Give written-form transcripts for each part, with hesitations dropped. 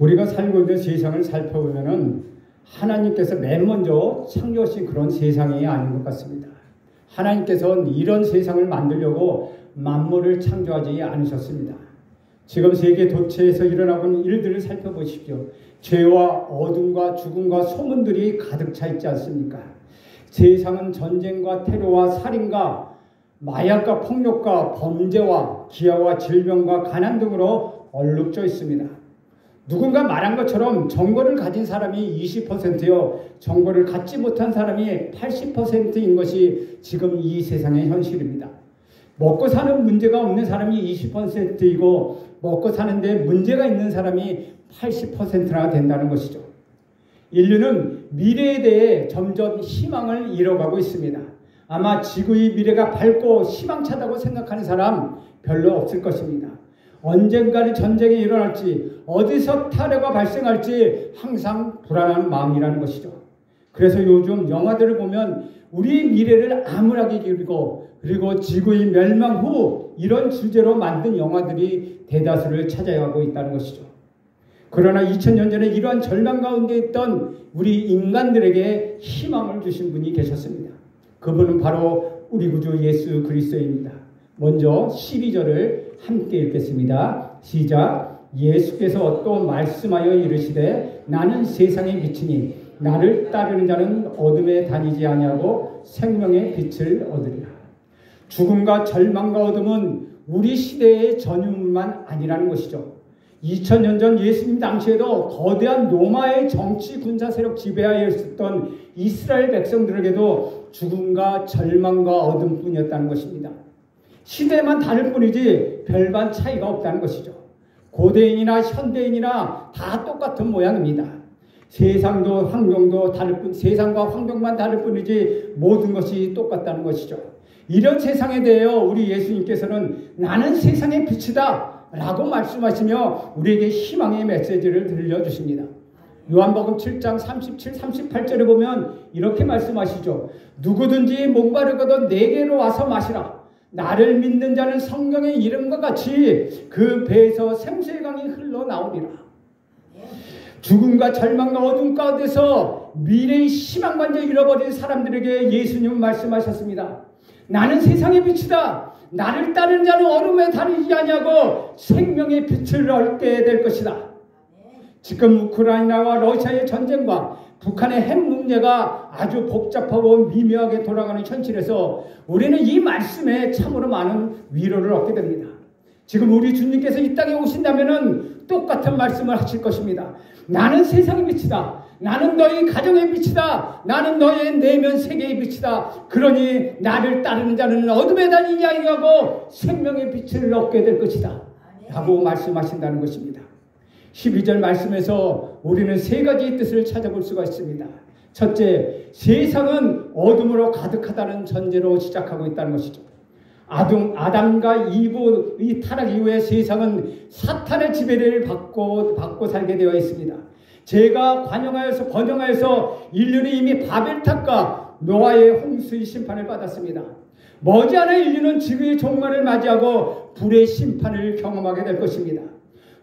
우리가 살고 있는 세상을 살펴보면은 하나님께서 맨 먼저 창조하신 그런 세상이 아닌 것 같습니다. 하나님께서는 이런 세상을 만들려고 만물을 창조하지 않으셨습니다. 지금 세계 도처에서 일어나고 있는 일들을 살펴보십시오. 죄와 어둠과 죽음과 소문들이 가득 차 있지 않습니까? 세상은 전쟁과 테러와 살인과 마약과 폭력과 범죄와 기아와 질병과 가난 등으로 얼룩져 있습니다. 누군가 말한 것처럼 정보를 가진 사람이 20%요, 정보를 갖지 못한 사람이 80%인 것이 지금 이 세상의 현실입니다. 먹고 사는 문제가 없는 사람이 20%이고 먹고 사는데 문제가 있는 사람이 80%나 된다는 것이죠. 인류는 미래에 대해 점점 희망을 잃어가고 있습니다. 아마 지구의 미래가 밝고 희망차다고 생각하는 사람 별로 없을 것입니다. 언젠가는 전쟁이 일어날지 어디서 타락가 발생할지 항상 불안한 마음이라는 것이죠. 그래서 요즘 영화들을 보면 우리 미래를 암울하게 그리고 지구의 멸망 후 이런 주제로 만든 영화들이 대다수를 차지하고 있다는 것이죠. 그러나 2000년 전에 이러한 절망 가운데 있던 우리 인간들에게 희망을 주신 분이 계셨습니다. 그분은 바로 우리 구주 예수 그리스도입니다. 먼저 12절을 함께 읽겠습니다. 시작. 예수께서 또 말씀하여 이르시되 나는 세상의 빛이니 나를 따르는 자는 어둠에 다니지 아니하고 생명의 빛을 얻으리라. 죽음과 절망과 어둠은 우리 시대의 전유물만 아니라는 것이죠. 2000년 전 예수님 당시에도 거대한 로마의 정치 군사 세력 지배하에 있었던 이스라엘 백성들에게도 죽음과 절망과 어둠뿐이었다는 것입니다. 시대만 다를 뿐이지 별반 차이가 없다는 것이죠. 고대인이나 현대인이나 다 똑같은 모양입니다. 세상과 환경만 다를 뿐이지 모든 것이 똑같다는 것이죠. 이런 세상에 대하여 우리 예수님께서는 나는 세상의 빛이다 라고 말씀하시며 우리에게 희망의 메시지를 들려주십니다. 요한복음 7장 37, 38절에 보면 이렇게 말씀하시죠. 누구든지 목마르거든 내게로 와서 마시라. 나를 믿는 자는 성경의 이름과 같이 그 배에서 생수의 강이 흘러나오리라. 죽음과 절망과 어둠 가운데서 미래의 희망관자 잃어버린 사람들에게 예수님은 말씀하셨습니다. 나는 세상의 빛이다. 나를 따르는 자는 어둠에 다니지 아니하고 생명의 빛을 얻게 될 것이다. 지금 우크라이나와 러시아의 전쟁과 북한의 핵 문제가 아주 복잡하고 미묘하게 돌아가는 현실에서 우리는 이 말씀에 참으로 많은 위로를 얻게 됩니다. 지금 우리 주님께서 이 땅에 오신다면 똑같은 말씀을 하실 것입니다. 나는 세상의 빛이다. 나는 너희 가정의 빛이다. 나는 너의 내면 세계의 빛이다. 그러니 나를 따르는 자는 어둠에 다니지 아니하고 생명의 빛을 얻게 될 것이다. 라고 말씀하신다는 것입니다. 12절 말씀에서 우리는 세 가지의 뜻을 찾아볼 수가 있습니다. 첫째, 세상은 어둠으로 가득하다는 전제로 시작하고 있다는 것이죠. 아담과 이브의 타락 이후에 세상은 사탄의 지배를 받고 살게 되어 있습니다. 죄가 번영하여서 인류는 이미 바벨탑과 노아의 홍수의 심판을 받았습니다. 머지않아 인류는 지구의 종말을 맞이하고 불의 심판을 경험하게 될 것입니다.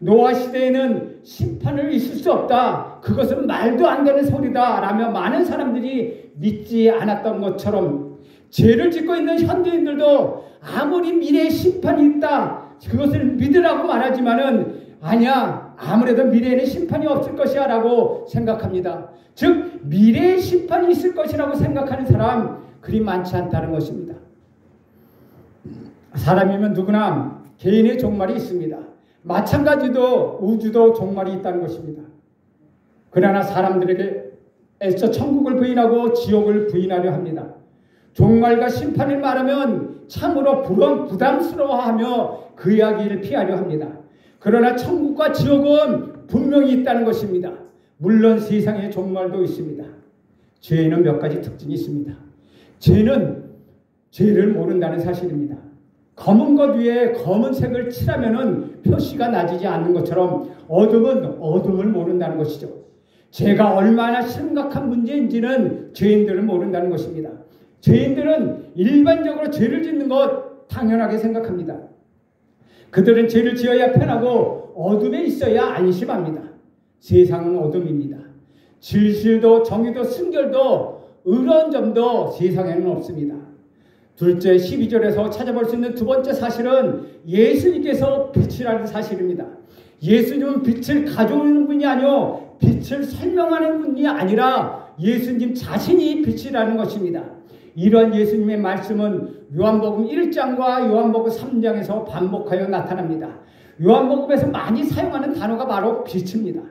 노아 시대에는 심판을 있을 수 없다. 그것은 말도 안 되는 소리다. 라며 많은 사람들이 믿지 않았던 것처럼 죄를 짓고 있는 현대인들도 아무리 미래에 심판이 있다. 그것을 믿으라고 말하지만은 아니야. 아무래도 미래에는 심판이 없을 것이야 라고 생각합니다. 즉 미래에 심판이 있을 것이라고 생각하는 사람 그리 많지 않다는 것입니다. 사람이면 누구나 개인의 종말이 있습니다. 마찬가지로 우주도 종말이 있다는 것입니다. 그러나 사람들에게 애써 천국을 부인하고 지옥을 부인하려 합니다. 종말과 심판을 말하면 참으로 부담스러워하며 그 이야기를 피하려 합니다. 그러나 천국과 지옥은 분명히 있다는 것입니다. 물론 세상에 종말도 있습니다. 죄에는 몇 가지 특징이 있습니다. 죄는 죄를 모른다는 사실입니다. 검은 것 위에 검은색을 칠하면은 표시가 나지지 않는 것처럼 어둠은 어둠을 모른다는 것이죠. 죄가 얼마나 심각한 문제인지는 죄인들은 모른다는 것입니다. 죄인들은 일반적으로 죄를 짓는 것 당연하게 생각합니다. 그들은 죄를 지어야 편하고 어둠에 있어야 안심합니다. 세상은 어둠입니다. 진실도 정의도 순결도 의로운 점도 세상에는 없습니다. 둘째 12절에서 찾아볼 수 있는 두 번째 사실은 예수님께서 빛이라는 사실입니다. 예수님은 빛을 가져오는 분이 아니요 빛을 설명하는 분이 아니라 예수님 자신이 빛이라는 것입니다. 이러한 예수님의 말씀은 요한복음 1장과 요한복음 3장에서 반복하여 나타납니다. 요한복음에서 많이 사용하는 단어가 바로 빛입니다.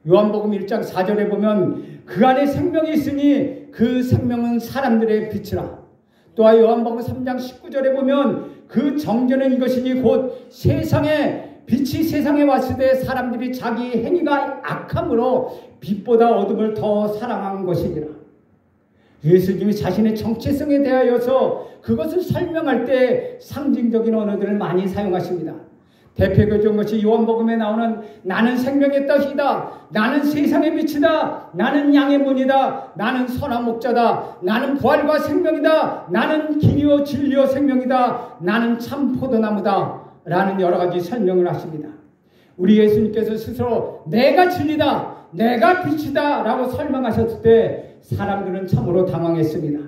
요한복음 1장 4절에 보면 그 안에 생명이 있으니 그 생명은 사람들의 빛이라. 또한 요한복음 3장 19절에 보면 그 정죄는 이것이니 곧 세상에 빛이 세상에 왔을 때 사람들이 자기 행위가 악함으로 빛보다 어둠을 더 사랑한 것이니라. 예수님이 자신의 정체성에 대하여서 그것을 설명할 때 상징적인 언어들을 많이 사용하십니다. 대표적인 것이 요한복음에 나오는 나는 생명의 떡이다. 나는 세상의 빛이다. 나는 양의 문이다. 나는 선한 목자다. 나는 부활과 생명이다. 나는 길이요 진리요 생명이다. 나는 참 포도나무다. 라는 여러 가지 설명을 하십니다. 우리 예수님께서 스스로 내가 진리다. 내가 빛이다. 라고 설명하셨을 때 사람들은 참으로 당황했습니다.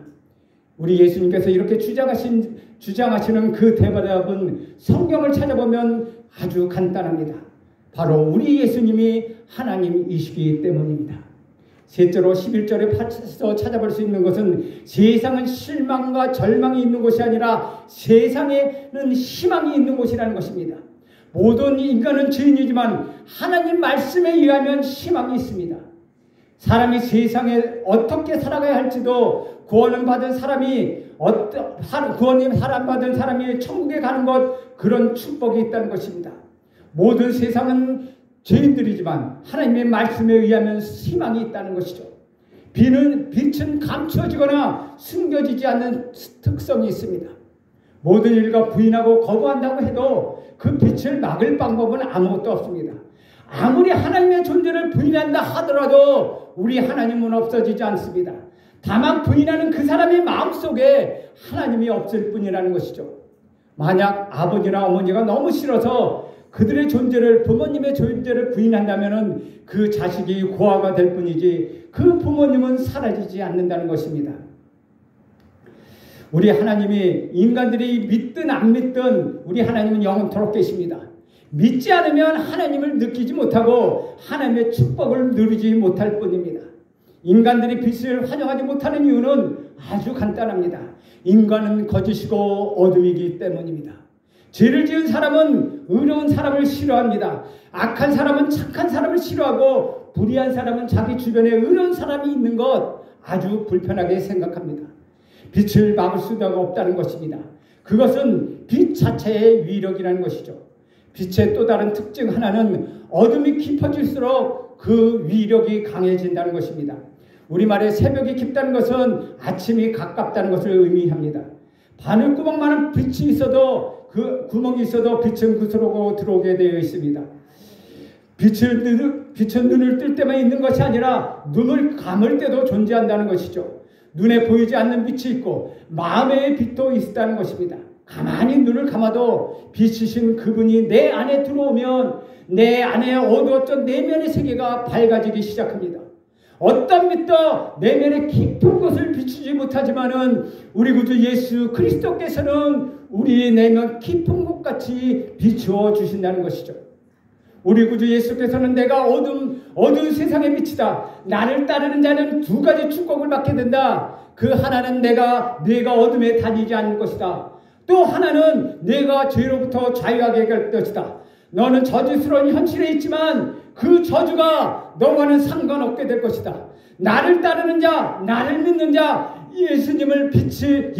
우리 예수님께서 이렇게 주장하시는 그 대답은 성경을 찾아보면 아주 간단합니다. 바로 우리 예수님이 하나님이시기 때문입니다. 셋째로 11절에 파서 찾아볼 수 있는 것은 세상은 실망과 절망이 있는 곳이 아니라 세상에는 희망이 있는 곳이라는 것입니다. 모든 인간은 죄인이지만 하나님 말씀에 의하면 희망이 있습니다. 사람이 세상에 어떻게 살아가야 할지도 구원을 받은 사람이 받은 사람이 천국에 가는 것 그런 축복이 있다는 것입니다. 모든 세상은 죄인들이지만 하나님의 말씀에 의하면 희망이 있다는 것이죠. 빛은 감추어지거나 숨겨지지 않는 특성이 있습니다. 모든 일과 부인하고 거부한다고 해도 그 빛을 막을 방법은 아무것도 없습니다. 아무리 하나님의 존재를 부인한다 하더라도 우리 하나님은 없어지지 않습니다. 다만 부인하는 그 사람의 마음속에 하나님이 없을 뿐이라는 것이죠. 만약 아버지나 어머니가 너무 싫어서 그들의 존재를 부모님의 존재를 부인한다면 그 자식이 고아가 될 뿐이지 그 부모님은 사라지지 않는다는 것입니다. 우리 하나님이 인간들이 믿든 안 믿든 우리 하나님은 영원토록 계십니다. 믿지 않으면 하나님을 느끼지 못하고 하나님의 축복을 누리지 못할 뿐입니다. 인간들이 빛을 환영하지 못하는 이유는 아주 간단합니다. 인간은 거짓이고 어둠이기 때문입니다. 죄를 지은 사람은 의로운 사람을 싫어합니다. 악한 사람은 착한 사람을 싫어하고 불의한 사람은 자기 주변에 의로운 사람이 있는 것 아주 불편하게 생각합니다. 빛을 막을 수가 없다는 것입니다. 그것은 빛 자체의 위력이라는 것이죠. 빛의 또 다른 특징 하나는 어둠이 깊어질수록 그 위력이 강해진다는 것입니다. 우리말에 새벽이 깊다는 것은 아침이 가깝다는 것을 의미합니다. 바늘구멍만한 빛이 있어도 그 구멍이 있어도 빛은 그스로 들어오게 되어 있습니다. 빛은 눈을 뜰 때만 있는 것이 아니라 눈을 감을 때도 존재한다는 것이죠. 눈에 보이지 않는 빛이 있고 마음의 빛도 있다는 것입니다. 가만히 눈을 감아도 빛이신 그분이 내 안에 들어오면 내 안에 어두웠던 내면의 세계가 밝아지기 시작합니다. 어떤 빛도 내면의 깊은 곳을 비추지 못하지만은 우리 구주 예수 그리스도께서는 우리 내면 깊은 곳같이 비추어 주신다는 것이죠. 우리 구주 예수께서는 내가 어두운 세상의 빛이다. 나를 따르는 자는 두 가지 축복을 받게 된다. 그 하나는 내가 어둠에 다니지 않을 것이다. 또 하나는 내가 죄로부터 자유하게 할 것이다. 너는 저주스러운 현실에 있지만 그 저주가 너와는 상관없게 될 것이다. 나를 따르는 자, 나를 믿는 자, 예수님의 빛을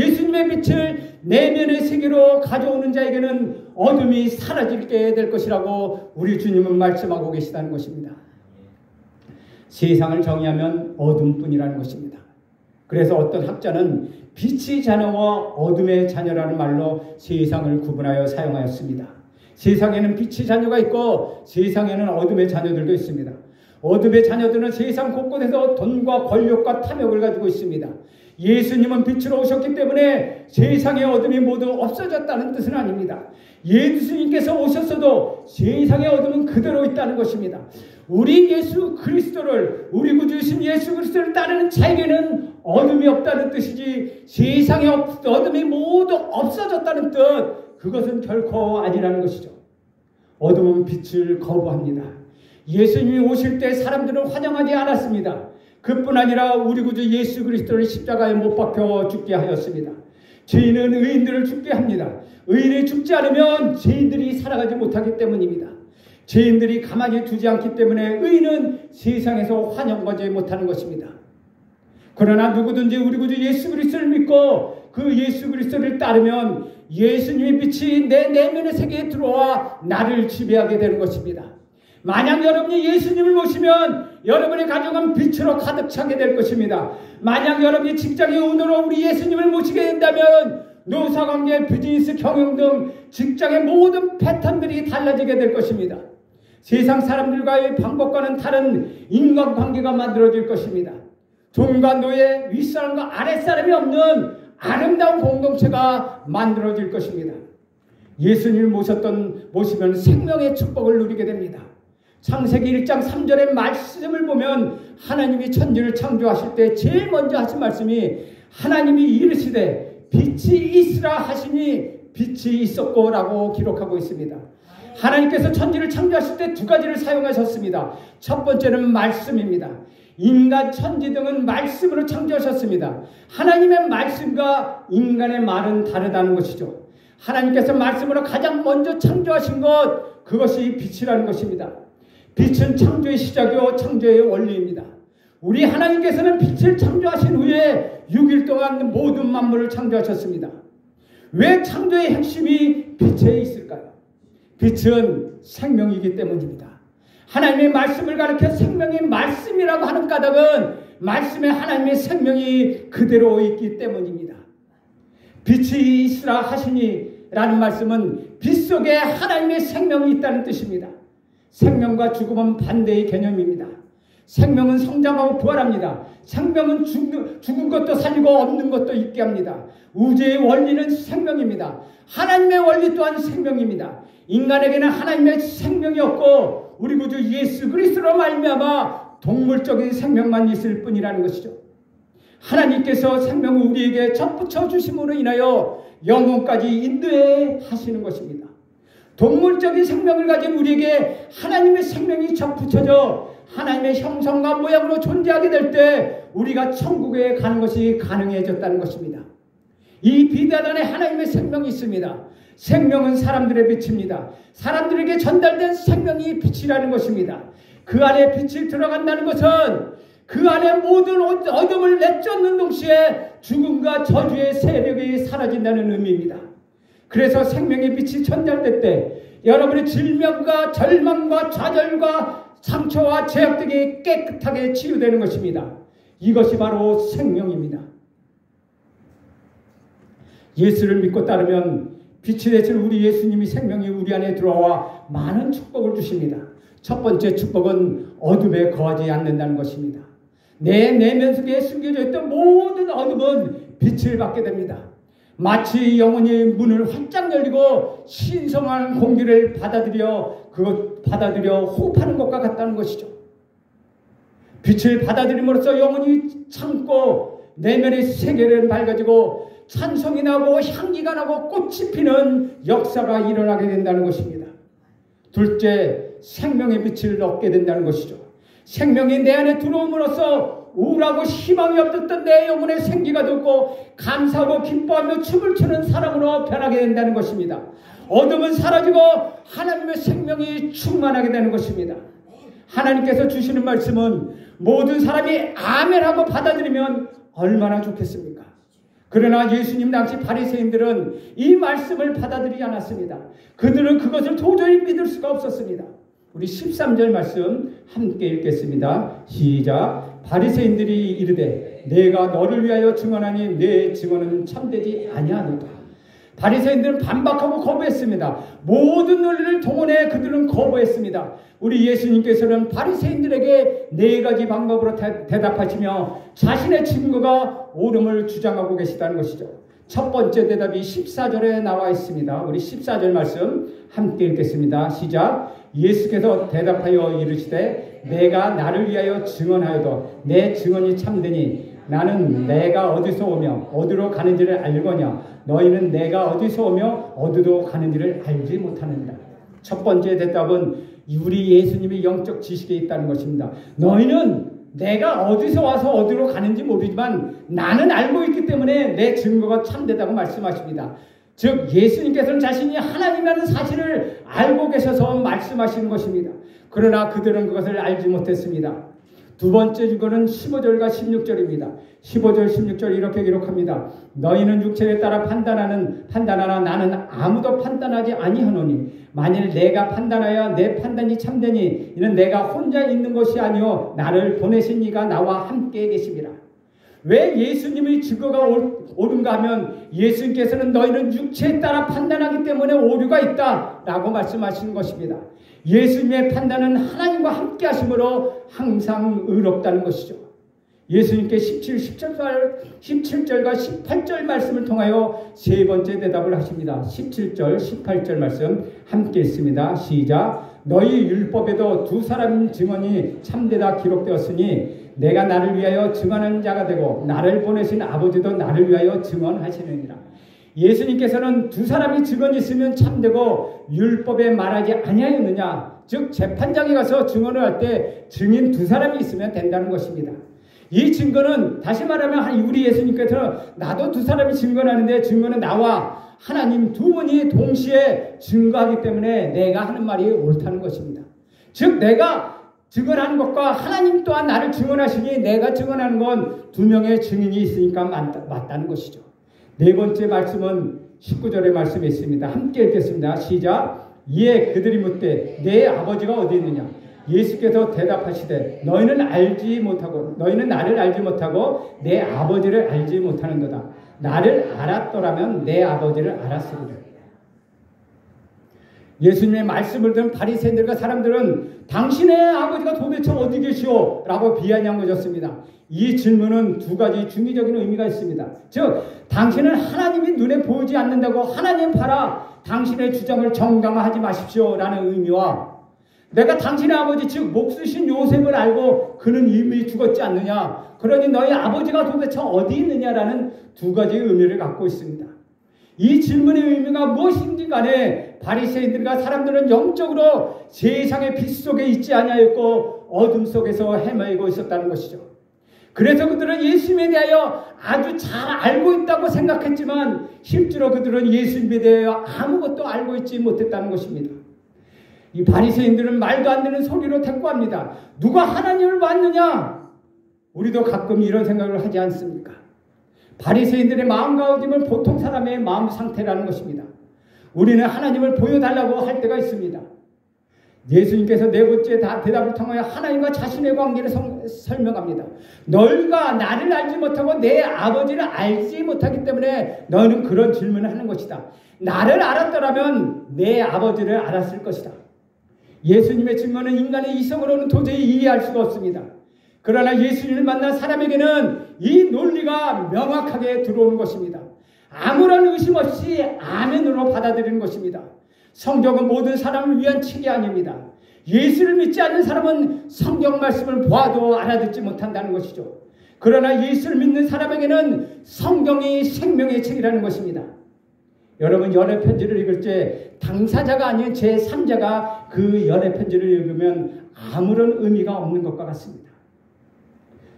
내면의 세계로 가져오는 자에게는 어둠이 사라지게 될 것이라고 우리 주님은 말씀하고 계시다는 것입니다. 세상을 정의하면 어둠뿐이라는 것입니다. 그래서 어떤 학자는 빛의 자녀와 어둠의 자녀라는 말로 세상을 구분하여 사용하였습니다. 세상에는 빛의 자녀가 있고 세상에는 어둠의 자녀들도 있습니다. 어둠의 자녀들은 세상 곳곳에서 돈과 권력과 탐욕을 가지고 있습니다. 예수님은 빛으로 오셨기 때문에 세상의 어둠이 모두 없어졌다는 뜻은 아닙니다. 예수님께서 오셨어도 세상의 어둠은 그대로 있다는 것입니다. 우리 예수 그리스도를, 우리 구주이신 예수 그리스도를 따르는 자에게는 어둠이 없다는 뜻이지 세상의 어둠이 모두 없어졌다는 뜻, 그것은 결코 아니라는 것이죠. 어둠은 빛을 거부합니다. 예수님이 오실 때 사람들은 환영하지 않았습니다. 그뿐 아니라 우리 구주 예수 그리스도를 십자가에 못 박혀 죽게 하였습니다. 죄인은 의인들을 죽게 합니다. 의인이 죽지 않으면 죄인들이 살아가지 못하기 때문입니다. 죄인들이 가만히 두지 않기 때문에 의인은 세상에서 환영받지 못하는 것입니다. 그러나 누구든지 우리 구주 예수 그리스도를 믿고 그 예수 그리스도를 따르면 예수님의 빛이 내 내면의 세계에 들어와 나를 지배하게 되는 것입니다. 만약 여러분이 예수님을 모시면 여러분의 가정은 빛으로 가득 차게 될 것입니다. 만약 여러분이 직장의 운으로 우리 예수님을 모시게 된다면 노사관계, 비즈니스, 경영 등 직장의 모든 패턴들이 달라지게 될 것입니다. 세상 사람들과의 방법과는 다른 인간관계가 만들어질 것입니다. 종과 노예, 윗사람과 아랫사람이 없는 아름다운 공동체가 만들어질 것입니다. 예수님을 모시면 생명의 축복을 누리게 됩니다. 창세기 1장 3절의 말씀을 보면 하나님이 천지를 창조하실 때 제일 먼저 하신 말씀이 하나님이 이르시되 빛이 있으라 하시니 빛이 있었고 라고 기록하고 있습니다. 하나님께서 천지를 창조하실 때 두 가지를 사용하셨습니다. 첫 번째는 말씀입니다. 인간, 천지 등은 말씀으로 창조하셨습니다. 하나님의 말씀과 인간의 말은 다르다는 것이죠. 하나님께서 말씀으로 가장 먼저 창조하신 것, 그것이 빛이라는 것입니다. 빛은 창조의 시작이요 창조의 원리입니다. 우리 하나님께서는 빛을 창조하신 후에 6일 동안 모든 만물을 창조하셨습니다. 왜 창조의 핵심이 빛에 있을까요? 빛은 생명이기 때문입니다. 하나님의 말씀을 가르쳐 생명의 말씀이라고 하는 까닭은 말씀에 하나님의 생명이 그대로 있기 때문입니다. 빛이 있으라 하시니 라는 말씀은 빛 속에 하나님의 생명이 있다는 뜻입니다. 생명과 죽음은 반대의 개념입니다. 생명은 성장하고 부활합니다. 생명은 죽은 것도 살리고 없는 것도 있게 합니다. 우주의 원리는 생명입니다. 하나님의 원리 또한 생명입니다. 인간에게는 하나님의 생명이 없고 우리 구주 예수 그리스도로 말미암아 동물적인 생명만 있을 뿐이라는 것이죠. 하나님께서 생명을 우리에게 접붙여 주심으로 인하여 영혼까지 인도해 하시는 것입니다. 동물적인 생명을 가진 우리에게 하나님의 생명이 접붙여져 하나님의 형상과 모양으로 존재하게 될 때 우리가 천국에 가는 것이 가능해졌다는 것입니다. 이 비단안에 하나님의 생명이 있습니다. 생명은 사람들의 빛입니다. 사람들에게 전달된 생명이 빛이라는 것입니다. 그 안에 빛이 들어간다는 것은 그 안에 모든 어둠을 내쫓는 동시에 죽음과 저주의 세력이 사라진다는 의미입니다. 그래서 생명의 빛이 전달될 때 여러분의 질병과 절망과 좌절과 상처와 죄악 등이 깨끗하게 치유되는 것입니다. 이것이 바로 생명입니다. 예수를 믿고 따르면 빛이 되신 우리 예수님이 생명이 우리 안에 들어와 많은 축복을 주십니다. 첫 번째 축복은 어둠에 거하지 않는다는 것입니다. 내 내면 속에 숨겨져 있던 모든 어둠은 빛을 받게 됩니다. 마치 영혼이 문을 활짝 열리고 신성한 공기를 받아들여 호흡하는 것과 같다는 것이죠. 빛을 받아들임으로써 영혼이 참고 내면의 세계를 밝아지고 찬송이 나고 향기가 나고 꽃이 피는 역사가 일어나게 된다는 것입니다. 둘째, 생명의 빛을 얻게 된다는 것이죠. 생명이 내 안에 들어옴으로써 우울하고 희망이 없었던 내 영혼에 생기가 돋고 감사하고 기뻐하며 춤을 추는 사람으로 변하게 된다는 것입니다. 어둠은 사라지고 하나님의 생명이 충만하게 되는 것입니다. 하나님께서 주시는 말씀은 모든 사람이 아멘하고 받아들이면 얼마나 좋겠습니까? 그러나 예수님 당시 바리새인들은 이 말씀을 받아들이지 않았습니다. 그들은 그것을 도저히 믿을 수가 없었습니다. 우리 13절 말씀 함께 읽겠습니다. 시작. 바리새인들이 이르되 내가 너를 위하여 증언하니 내 증언은 참되지 아니하노라. 바리새인들은 반박하고 거부했습니다. 모든 논리를 동원해 그들은 거부했습니다. 우리 예수님께서는 바리새인들에게 네 가지 방법으로 대답하시며 자신의 증거가 옳음을 주장하고 계시다는 것이죠. 첫 번째 대답이 14절에 나와 있습니다. 우리 14절 말씀 함께 읽겠습니다. 시작. 예수께서 대답하여 이르시되 내가 나를 위하여 증언하여도 내 증언이 참되니 나는 내가 어디서 오며 어디로 가는지를 알거냐 너희는 내가 어디서 오며 어디로 가는지를 알지 못하는다. 첫 번째 대답은 우리 예수님의 영적 지식에 있다는 것입니다. 너희는 내가 어디서 와서 어디로 가는지 모르지만 나는 알고 있기 때문에 내 증거가 참되다고 말씀하십니다. 즉 예수님께서는 자신이 하나님이라는 사실을 알고 계셔서 말씀하시는 것입니다. 그러나 그들은 그것을 알지 못했습니다. 두 번째 증거는 15절과 16절입니다. 15절 16절 이렇게 기록합니다. 너희는 육체에 따라 판단하나 나는 아무도 판단하지 아니하노니 만일 내가 판단하여 내 판단이 참되니 이는 내가 혼자 있는 것이 아니요 나를 보내신 이가 나와 함께 계심이라. 왜 예수님의 증거가 옳은가 하면 예수님께서는 너희는 육체에 따라 판단하기 때문에 오류가 있다라고 말씀하시는 것입니다. 예수님의 판단은 하나님과 함께 하심으로 항상 의롭다는 것이죠. 예수님께 17절과 18절 말씀을 통하여 세 번째 대답을 하십니다. 17절, 18절 말씀 함께 읽습니다. 시작. 너희 율법에도 두 사람 증언이 참되다 기록되었으니 내가 나를 위하여 증언하는 자가 되고 나를 보내신 아버지도 나를 위하여 증언하시느니라. 예수님께서는 두 사람이 증언이 있으면 참되고 율법에 말하지 아니하였느냐. 즉 재판장에 가서 증언을 할 때 증인 두 사람이 있으면 된다는 것입니다. 이 증거는 다시 말하면 우리 예수님께서는 나도 두 사람이 증언하는데 증거는 나와 하나님 두 분이 동시에 증거하기 때문에 내가 하는 말이 옳다는 것입니다. 즉 내가 증언하는 것과 하나님 또한 나를 증언하시니 내가 증언하는 건 두 명의 증인이 있으니까 맞다는 것이죠. 네 번째 말씀은 19절의 말씀에 있습니다. 함께 읽겠습니다. 시작. 이에 그들이 묻되 내 아버지가 어디 있느냐. 예수께서 대답하시되 너희는 나를 알지 못하고 내 아버지를 알지 못하는도다. 나를 알았더라면 내 아버지를 알았으리라. 예수님의 말씀을 듣는 바리새인들과 사람들은 당신의 아버지가 도대체 어디 계시오? 라고 비아냥거렸습니다. 이 질문은 두 가지 중의적인 의미가 있습니다. 즉 당신은 하나님이 눈에 보이지 않는다고 하나님 봐라 당신의 주장을 정당화하지 마십시오 라는 의미와 내가 당신의 아버지 즉 목수신 요셉을 알고 그는 이미 죽었지 않느냐 그러니 너희 아버지가 도대체 어디 있느냐라는 두 가지 의미를 갖고 있습니다. 이 질문의 의미가 무엇인지 간에 바리새인들과 사람들은 영적으로 세상의 빛 속에 있지 아니하였고 어둠 속에서 헤매고 있었다는 것이죠. 그래서 그들은 예수님에 대하여 아주 잘 알고 있다고 생각했지만 실제로 그들은 예수님에 대하여 아무것도 알고 있지 못했다는 것입니다. 이 바리새인들은 말도 안 되는 소리로 대꾸합니다. 누가 하나님을 봤느냐? 우리도 가끔 이런 생각을 하지 않습니까? 바리새인들의 마음가짐은 보통 사람의 마음 상태라는 것입니다. 우리는 하나님을 보여달라고 할 때가 있습니다. 예수님께서 네 번째 대답을 통하여 하나님과 자신의 관계를 설명합니다. 너희가 나를 알지 못하고 내 아버지를 알지 못하기 때문에 너희는 그런 질문을 하는 것이다. 나를 알았더라면 내 아버지를 알았을 것이다. 예수님의 증거는 인간의 이성으로는 도저히 이해할 수가 없습니다. 그러나 예수님을 만난 사람에게는 이 논리가 명확하게 들어오는 것입니다. 아무런 의심 없이 아멘으로 받아들이는 것입니다. 성경은 모든 사람을 위한 책이 아닙니다. 예수를 믿지 않는 사람은 성경 말씀을 보아도 알아듣지 못한다는 것이죠. 그러나 예수를 믿는 사람에게는 성경이 생명의 책이라는 것입니다. 여러분 연애 편지를 읽을 때 당사자가 아닌 제3자가 그 연애 편지를 읽으면 아무런 의미가 없는 것과 같습니다.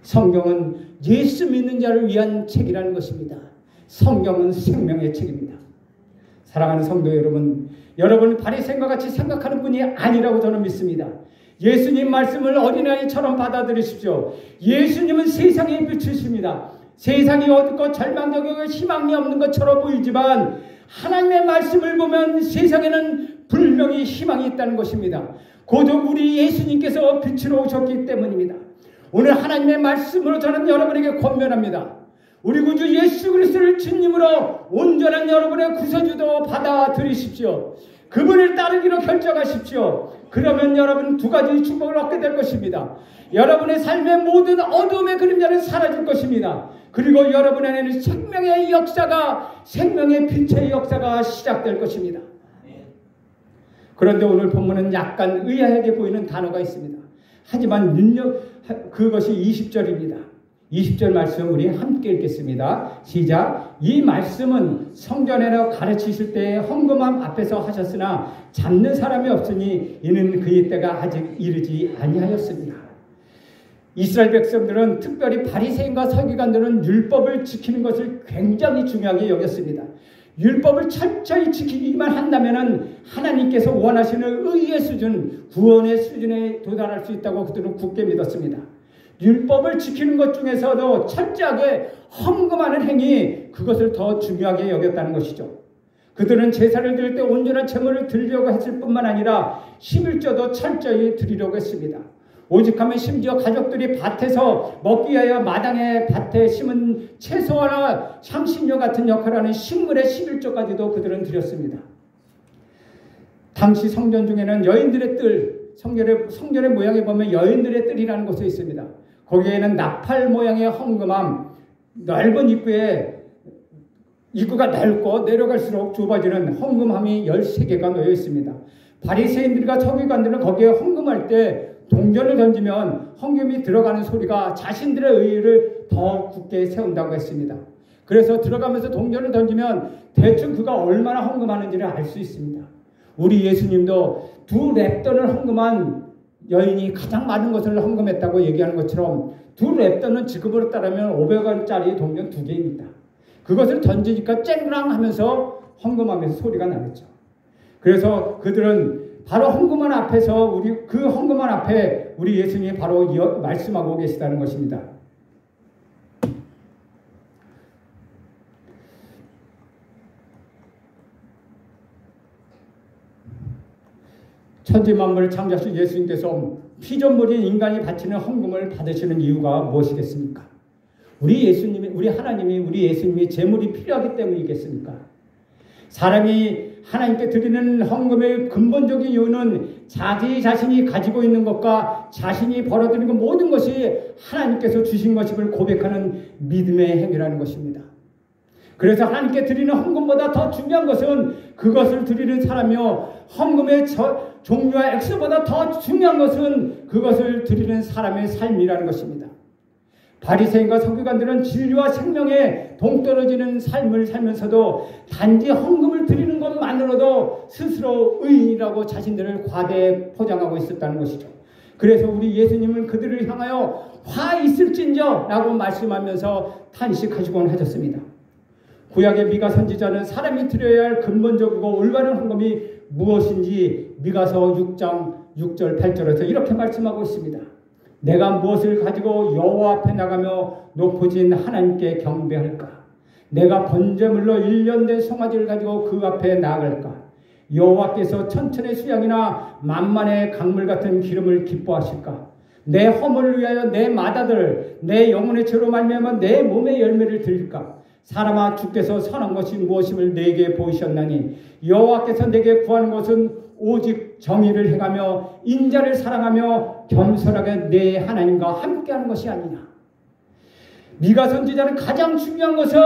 성경은 예수 믿는 자를 위한 책이라는 것입니다. 성경은 생명의 책입니다. 사랑하는 성도 여러분, 여러분 바리새인과 같이 생각하는 분이 아니라고 저는 믿습니다. 예수님 말씀을 어린아이처럼 받아들이십시오. 예수님은 세상의 빛이십니다. 세상이 어둡고 절망적이고 희망이 없는 것처럼 보이지만 하나님의 말씀을 보면 세상에는 분명히 희망이 있다는 것입니다. 고작 우리 예수님께서 빛으로 오셨기 때문입니다. 오늘 하나님의 말씀으로 저는 여러분에게 권면합니다. 우리 구주 예수 그리스도를 주님으로 온전한 여러분의 구세주도 받아들이십시오. 그분을 따르기로 결정하십시오. 그러면 여러분 두 가지 축복을 얻게 될 것입니다. 여러분의 삶의 모든 어둠의 그림자는 사라질 것입니다. 그리고 여러분 안에는 생명의 역사가, 생명의 빛의 역사가 시작될 것입니다. 그런데 오늘 본문은 약간 의아하게 보이는 단어가 있습니다. 하지만 그것이 20절입니다. 20절 말씀 우리 함께 읽겠습니다. 시작. 이 말씀은 성전에서 가르치실 때 헌금함 앞에서 하셨으나 잡는 사람이 없으니 이는 그의 때가 아직 이르지 아니하였습니다. 이스라엘 백성들은, 특별히 바리새인과 서기관들은 율법을 지키는 것을 굉장히 중요하게 여겼습니다. 율법을 철저히 지키기만 한다면 하나님께서 원하시는 의의 수준, 구원의 수준에 도달할 수 있다고 그들은 굳게 믿었습니다. 율법을 지키는 것 중에서도 철저하게 헌금하는 행위, 그것을 더 중요하게 여겼다는 것이죠. 그들은 제사를 드릴 때 온전한 제물을 드리려고 했을 뿐만 아니라 11조도 철저히 드리려고 했습니다. 오직하면 심지어 가족들이 밭에서 먹기 위하여 마당에 밭에 심은 채소나 향신료 같은 역할을 하는 식물의 11조까지도 그들은 드렸습니다. 당시 성전 중에는 여인들의 뜰, 성전의 모양에 보면 여인들의 뜰이라는 곳이 있습니다. 거기에는 나팔 모양의 헌금함, 넓은 입구가 넓고 내려갈수록 좁아지는 헌금함이 13개가 놓여 있습니다. 바리새인들과 서기관들은 거기에 헌금할 때 동전을 던지면 헌금이 들어가는 소리가 자신들의 의의를 더 굳게 세운다고 했습니다. 그래서 들어가면서 동전을 던지면 대충 그가 얼마나 헌금하는지를 알 수 있습니다. 우리 예수님도 2렙돈을 헌금한 여인이 가장 많은 것을 헌금했다고 얘기하는 것처럼 2렙돈은 지금으로 따르면 500원짜리 동전 2개입니다. 그것을 던지니까 쨍랑 하면서 헌금하면서 소리가 나겠죠. 그래서 그들은 바로 헌금함 앞에서 그 헌금함 앞에 우리 예수님이 바로 말씀하고 계시다는 것입니다. 천지 만물을 창조하신 예수님께서 피조물인 인간이 바치는 헌금을 받으시는 이유가 무엇이겠습니까? 우리 하나님이, 우리 예수님이 제물이 필요하기 때문이겠습니까? 사람이 하나님께 드리는 헌금의 근본적인 이유는 자기 자신이 가지고 있는 것과 자신이 벌어들이는 모든 것이 하나님께서 주신 것임을 고백하는 믿음의 행위라는 것입니다. 그래서 하나님께 드리는 헌금보다 더 중요한 것은 그것을 드리는 사람이요, 헌금의 종류와 액수보다 더 중요한 것은 그것을 드리는 사람의 삶이라는 것입니다. 바리새인과 서기관들은 진리와 생명에 동떨어지는 삶을 살면서도 단지 헌금을 드리는 것만으로도 스스로 의인이라고 자신들을 과대에 포장하고 있었다는 것이죠. 그래서 우리 예수님은 그들을 향하여 화 있을진저 라고 말씀하면서 탄식하시곤 하셨습니다. 구약의 미가 선지자는 사람이 드려야 할 근본적이고 올바른 헌금이 무엇인지 미가서 6장 6절 8절에서 이렇게 말씀하고 있습니다. 내가 무엇을 가지고 여호와 앞에 나가며 높으신 하나님께 경배할까? 내가 번제물로 1년 된 송아지를 가지고 그 앞에 나아갈까? 여호와께서 천천의 수양이나 만만의 강물 같은 기름을 기뻐하실까? 내 허물을 위하여 내 맏아들, 내 영혼의 죄로 말미암아 내 몸의 열매를 드릴까? 사람아, 주께서 선한 것이 무엇임을 내게 보이셨나니 여호와께서 내게 구하는 것은 오직 정의를 행하며 인자를 사랑하며 겸손하게 내 하나님과 함께하는 것이 아니냐. 미가 선지자는 가장 중요한 것은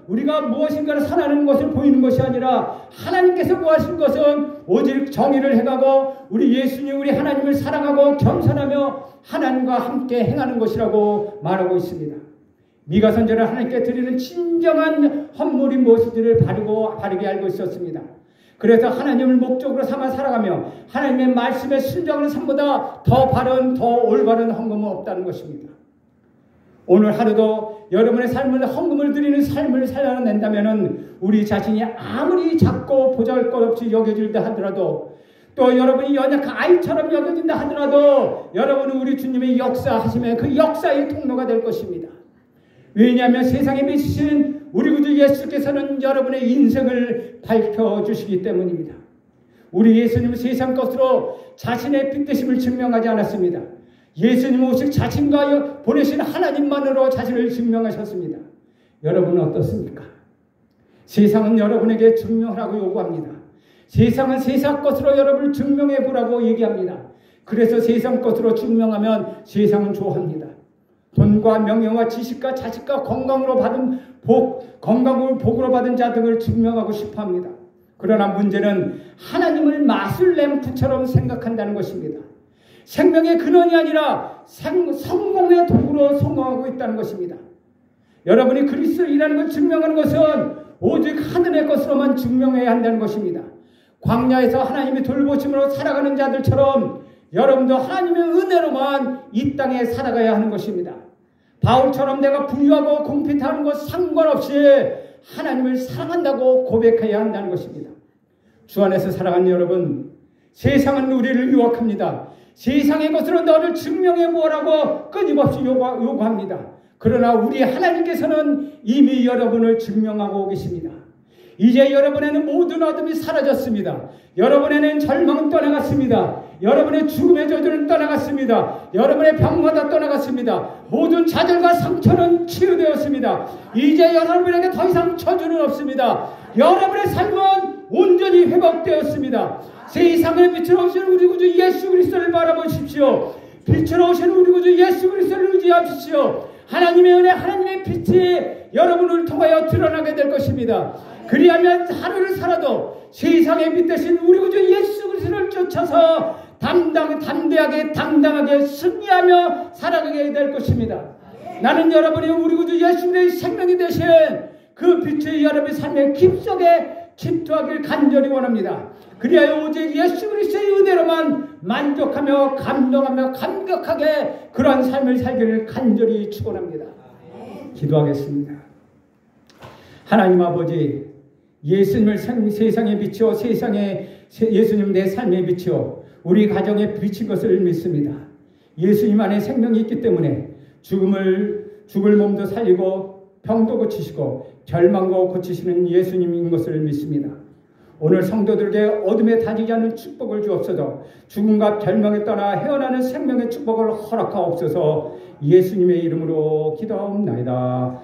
우리가 무엇인가를 선하는 것을 보이는 것이 아니라 하나님께서 구하신 것은 오직 정의를 행하고 우리 예수님, 우리 하나님을 사랑하고 겸손하며 하나님과 함께 행하는 것이라고 말하고 있습니다. 미가 선지자는 하나님께 드리는 진정한 헌물이 무엇인지를 바르게 알고 있었습니다. 그래서 하나님을 목적으로 삼아 살아가며 하나님의 말씀에 순종하는 삶보다 더 바른, 더 올바른 헌금은 없다는 것입니다. 오늘 하루도 여러분의 삶을 헌금을 드리는 삶을 살아낸다면 우리 자신이 아무리 작고 보잘것없이 여겨질다 하더라도, 또 여러분이 연약한 아이처럼 여겨진다 하더라도 여러분은 우리 주님의 역사하심에 그 역사의 통로가 될 것입니다. 왜냐하면 세상에 미치신 우리 구주 예수께서는 여러분의 인생을 밝혀주시기 때문입니다. 우리 예수님은 세상 것으로 자신의 빛되심을 증명하지 않았습니다. 예수님은 오직 자신과 보내신 하나님만으로 자신을 증명하셨습니다. 여러분은 어떻습니까? 세상은 여러분에게 증명하라고 요구합니다. 세상은 세상 것으로 여러분을 증명해 보라고 얘기합니다. 그래서 세상 것으로 증명하면 세상은 좋아합니다. 돈과 명예와 지식과 자식과 건강으로 받은 건강을 복으로 받은 자 등을 증명하고 싶어합니다. 그러나 문제는 하나님을 마술 램프처럼 생각한다는 것입니다. 생명의 근원이 아니라 성공의 도구로 성공하고 있다는 것입니다. 여러분이 그리스도인이라는 걸 증명하는 것은 오직 하늘의 것으로만 증명해야 한다는 것입니다. 광야에서 하나님의 돌보심으로 살아가는 자들처럼 여러분도 하나님의 은혜로만 이 땅에 살아가야 하는 것입니다. 바울처럼 내가 부유하고 공핍하는 것 상관없이 하나님을 사랑한다고 고백해야 한다는 것입니다. 주 안에서 살아가는 여러분, 세상은 우리를 유혹합니다. 세상의 것으로 너를 증명해 보라고 끊임없이 요구합니다. 그러나 우리 하나님께서는 이미 여러분을 증명하고 계십니다. 이제 여러분에는 모든 어둠이 사라졌습니다. 여러분에는 절망은 떠나갔습니다. 여러분의 죽음의 저주는 떠나갔습니다. 여러분의 병마다 떠나갔습니다. 모든 좌절과 상처는 치유되었습니다. 이제 여러분에게 더 이상 저주는 없습니다. 여러분의 삶은 온전히 회복되었습니다. 세상의 빛으로 오신 우리 구주 예수 그리스도를 바라보십시오. 빛으로 오신 우리 구주 예수 그리스도를 의지하십시오. 하나님의 은혜, 하나님의 빛이 여러분을 통하여 드러나게 될 것입니다. 그리하면 하루를 살아도 세상의 빛 대신 우리 구주 예수 그리스도를 쫓아서 담대하게 당당하게 승리하며 살아가게 될 것입니다. 나는 여러분이 우리 구주 예수 그리스도의 생명이 되신 그 빛이 여러분의 삶의 깊숙에 집투하길 간절히 원합니다. 그리하여 오직 예수 그리스도의 은혜로만 만족하며 감동하며 감격하게 그러한 삶을 살기를 간절히 축원합니다. 기도하겠습니다. 하나님 아버지, 예수님을 세상에 비추어 예수님 내 삶에 비추어 우리 가정에 비친 것을 믿습니다. 예수님 안에 생명이 있기 때문에 죽을 몸도 살리고 병도 고치시고 절망도 고치시는 예수님인 것을 믿습니다. 오늘 성도들에게 어둠에 다지지 않는 축복을 주옵소서. 죽음과 절망에 떠나 헤어나는 생명의 축복을 허락하옵소서. 예수님의 이름으로 기도하옵나이다.